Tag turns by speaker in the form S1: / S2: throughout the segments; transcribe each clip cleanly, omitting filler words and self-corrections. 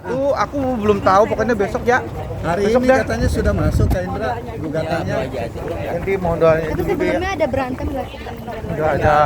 S1: Itu aku belum tahu, pokoknya besok ya.
S2: Hari
S1: Besok
S2: ini
S1: dah.
S2: katanya sudah masuk Kak Indra gugatannya.
S1: Nanti mohon doanya
S3: Tapi
S1: dulu ya.
S3: sebelumnya ada berantem nggak sih?
S1: Enggak ada.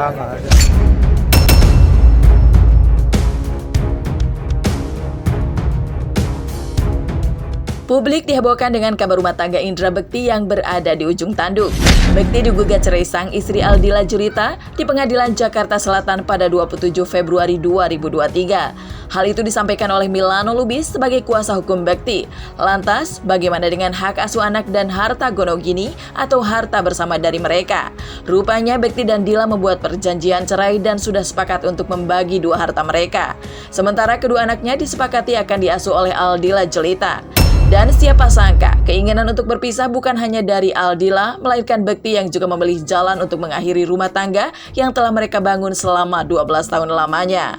S4: Publik dihebohkan dengan kabar rumah tangga Indra Bekti yang berada di ujung tanduk. Bekti digugat cerai sang istri Aldila Jurita di Pengadilan Jakarta Selatan pada 27 Februari 2023. Hal itu disampaikan oleh Milano Lubis sebagai kuasa hukum Bekti. Lantas, bagaimana dengan hak asuh anak dan harta gonogini atau harta bersama dari mereka? Rupanya Bekti dan Dila membuat perjanjian cerai dan sudah sepakat untuk membagi dua harta mereka. Sementara kedua anaknya disepakati akan diasuh oleh Aldila Jelita. Dan siapa sangka, keinginan untuk berpisah bukan hanya dari Aldila, melainkan Bekti yang juga memilih jalan untuk mengakhiri rumah tangga yang telah mereka bangun selama 12 tahun lamanya.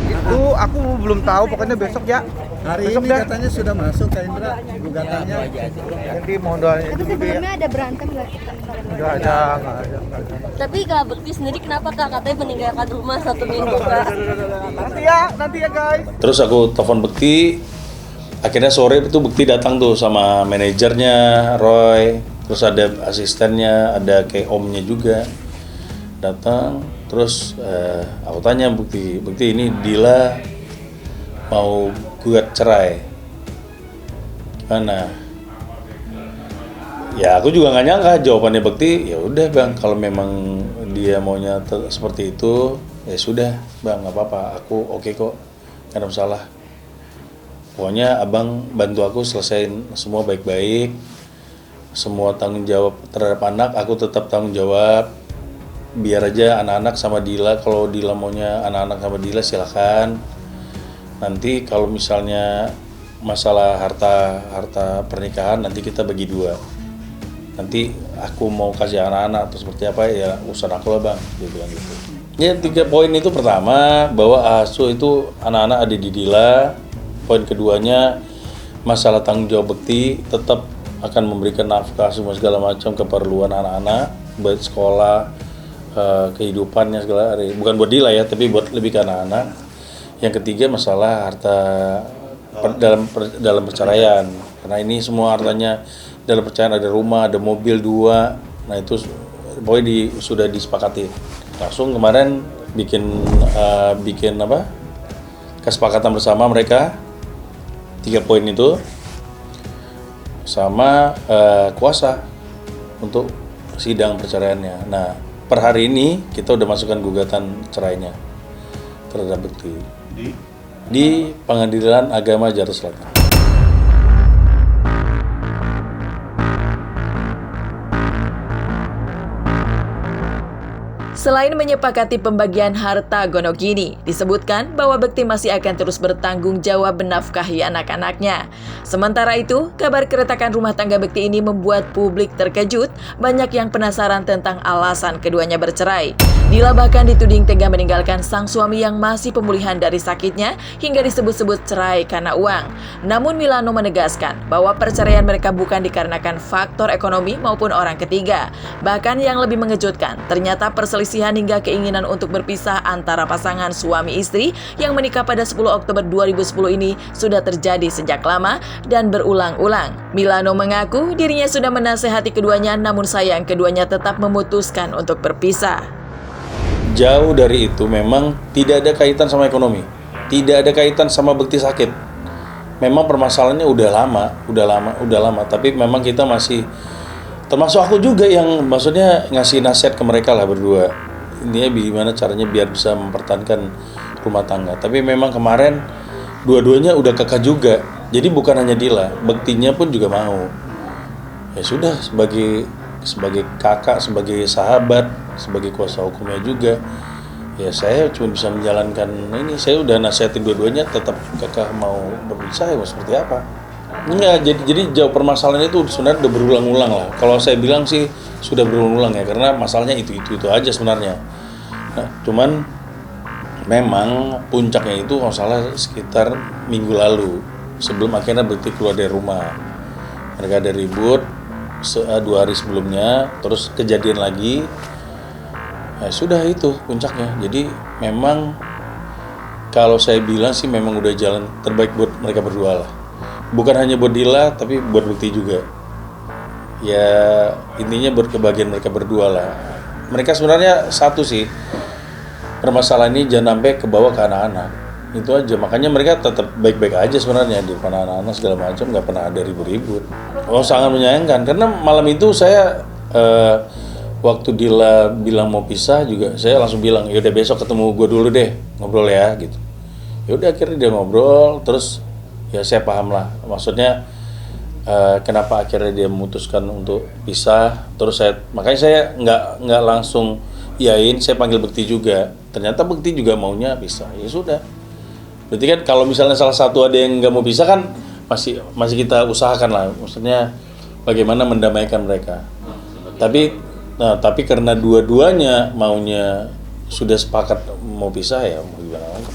S1: Itu aku belum tahu, pokoknya besok ya.
S2: Hari
S1: Besok
S2: ini
S1: dah.
S2: katanya sudah masuk Kak Indra gugatannya.
S1: Nanti mohon doanya
S3: Tapi
S1: dulu ya.
S3: sebelumnya ada berantem nggak sih?
S1: Enggak ada.
S5: Tapi Kak Bekti sendiri kenapa Kak katanya meninggalkan rumah 1 minggu Kak?
S1: Nanti ya guys.
S6: Terus aku telepon Bekti, akhirnya sore itu Bekti datang tuh sama manajernya Roy, terus ada asistennya, ada kayak omnya juga datang. Terus aku tanya Bekti ini Dila mau gugat cerai mana? Ya aku juga nggak nyangka jawabannya Bekti. Ya udah bang, kalau memang dia maunya seperti itu ya sudah bang, nggak apa-apa, aku oke kok, nggak ada masalah. Pokoknya abang bantu aku selesaiin semua baik-baik, semua tanggung jawab terhadap anak aku tetap tanggung jawab. Biar aja anak-anak sama Dila, kalau Dila maunya anak-anak sama Dila silakan. Nanti kalau misalnya masalah harta pernikahan nanti kita bagi dua. Nanti aku mau kasih anak-anak atau seperti apa ya urusan aku lah bang, dia bilang gitu. Ya 3 poin itu pertama bahwa asuh itu anak-anak ada di Dila. Poin keduanya masalah tanggung jawab Bekti tetap akan memberikan nafkah semua segala macam keperluan anak-anak, buat sekolah, kehidupannya segala hari. Bukan buat Dila ya, tapi buat lebih ke anak-anak. Yang ketiga masalah harta dalam perceraian. Karena ini semua hartanya dalam perceraian, ada rumah, ada mobil 2. Nah itu pokoknya sudah disepakati. Langsung kemarin bikin kesepakatan bersama mereka 3 poin itu sama kuasa untuk sidang perceraiannya. Nah per hari ini kita udah masukkan gugatan cerainya terhadap Bekti di Pengadilan Agama Jakarta Selatan.
S4: Selain menyepakati pembagian harta gonogini, disebutkan bahwa Bekti masih akan terus bertanggung jawab menafkahi anak-anaknya. Sementara itu, kabar keretakan rumah tangga Bekti ini membuat publik terkejut, banyak yang penasaran tentang alasan keduanya bercerai. Dila bahkan dituding tega meninggalkan sang suami yang masih pemulihan dari sakitnya hingga disebut-sebut cerai karena uang. Namun Milano menegaskan bahwa perceraian mereka bukan dikarenakan faktor ekonomi maupun orang ketiga. Bahkan yang lebih mengejutkan, ternyata perselisihan hingga keinginan untuk berpisah antara pasangan suami istri yang menikah pada 10 Oktober 2010 ini sudah terjadi sejak lama dan berulang-ulang. Milano mengaku dirinya sudah menasehati keduanya, namun sayang keduanya tetap memutuskan untuk berpisah.
S6: Jauh dari itu, memang tidak ada kaitan sama ekonomi, tidak ada kaitan sama Bekti sakit. Memang permasalahannya udah lama, tapi memang kita masih, termasuk aku juga yang maksudnya ngasih nasihat ke mereka lah berdua. Ini gimana caranya biar bisa mempertahankan rumah tangga. Tapi memang kemarin dua-duanya udah kekeh juga. Jadi bukan hanya Dila, Bektinya pun juga mau. Ya sudah, sebagai kakak, sebagai sahabat, sebagai kuasa hukumnya juga, ya saya cuma bisa menjalankan ini. Saya udah nasihatin dua-duanya tetap kakak mau berpisah ya mau seperti apa. Enggak, jadi jauh permasalahan itu sebenarnya udah berulang-ulang lah. Kalau saya bilang sih sudah berulang-ulang ya, karena masalahnya itu aja sebenarnya. Nah, cuman memang puncaknya itu kalau salah sekitar minggu lalu, sebelum akhirnya Bekti keluar dari rumah. Mereka ada ribut 2 hari sebelumnya, terus kejadian lagi. Ya sudah, itu puncaknya. Jadi memang Kalau saya bilang sih memang udah jalan terbaik buat mereka berdua lah. Bukan hanya buat Dila, tapi buat Bekti juga. Ya intinya buat kebahagiaan mereka berdua lah. Mereka sebenarnya satu sih, permasalahan ini jangan sampai kebawa ke anak-anak. Itu aja, makanya mereka tetap baik-baik aja sebenarnya di depan anak-anak segala macam, nggak pernah ada ribut-ribut. Oh sangat menyayangkan, karena malam itu saya waktu Dila bilang mau pisah juga, saya langsung bilang, yaudah besok ketemu gue dulu deh, ngobrol ya gitu. Yaudah akhirnya dia ngobrol, terus ya saya paham lah, maksudnya kenapa akhirnya dia memutuskan untuk pisah. Terus makanya saya nggak langsung iyain, saya panggil Bekti juga. Ternyata Bekti juga maunya pisah. Ya sudah. Berarti kan kalau misalnya salah satu ada yang nggak mau pisah kan masih kita usahakan lah. Maksudnya bagaimana mendamaikan mereka. Tapi karena dua-duanya maunya sudah sepakat mau pisah, ya mau gimana lagi.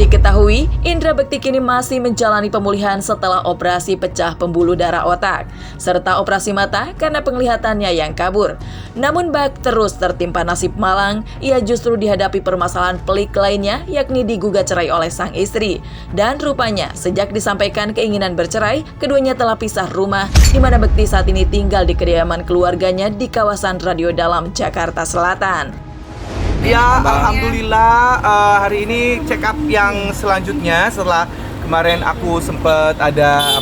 S4: Diketahui, Indra Bekti kini masih menjalani pemulihan setelah operasi pecah pembuluh darah otak, serta operasi mata karena penglihatannya yang kabur. Namun bak terus tertimpa nasib malang, ia justru dihadapi permasalahan pelik lainnya, yakni digugat cerai oleh sang istri. Dan rupanya, sejak disampaikan keinginan bercerai, keduanya telah pisah rumah, di mana Bekti saat ini tinggal di kediaman keluarganya di kawasan Radio Dalam, Jakarta Selatan.
S1: Ya, alhamdulillah hari ini check up yang selanjutnya setelah kemarin aku sempet ada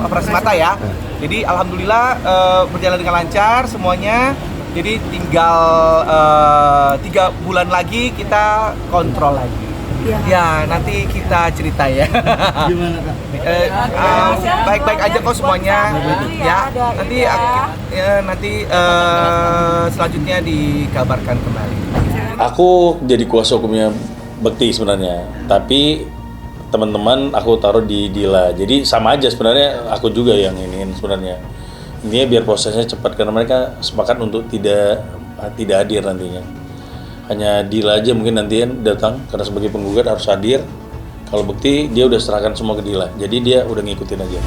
S1: operasi mata ya. Jadi alhamdulillah berjalan dengan lancar semuanya. Jadi tinggal 3 bulan lagi kita kontrol lagi. Ya, nanti kita cerita ya.
S2: Gimana Kak?
S1: Baik-baik aja kok semuanya. Ya, nanti selanjutnya dikabarkan kembali.
S6: Aku jadi kuasa hukumnya Bekti sebenarnya, tapi teman-teman aku taruh di Dila. Jadi sama aja sebenarnya, aku juga yang ingin sebenarnya. Ini biar prosesnya cepat karena mereka sepakat untuk tidak hadir nantinya. Hanya Dila aja mungkin nantian datang karena sebagai penggugat harus hadir. Kalau Bekti dia udah serahkan semua ke Dila, jadi dia udah ngikutin aja.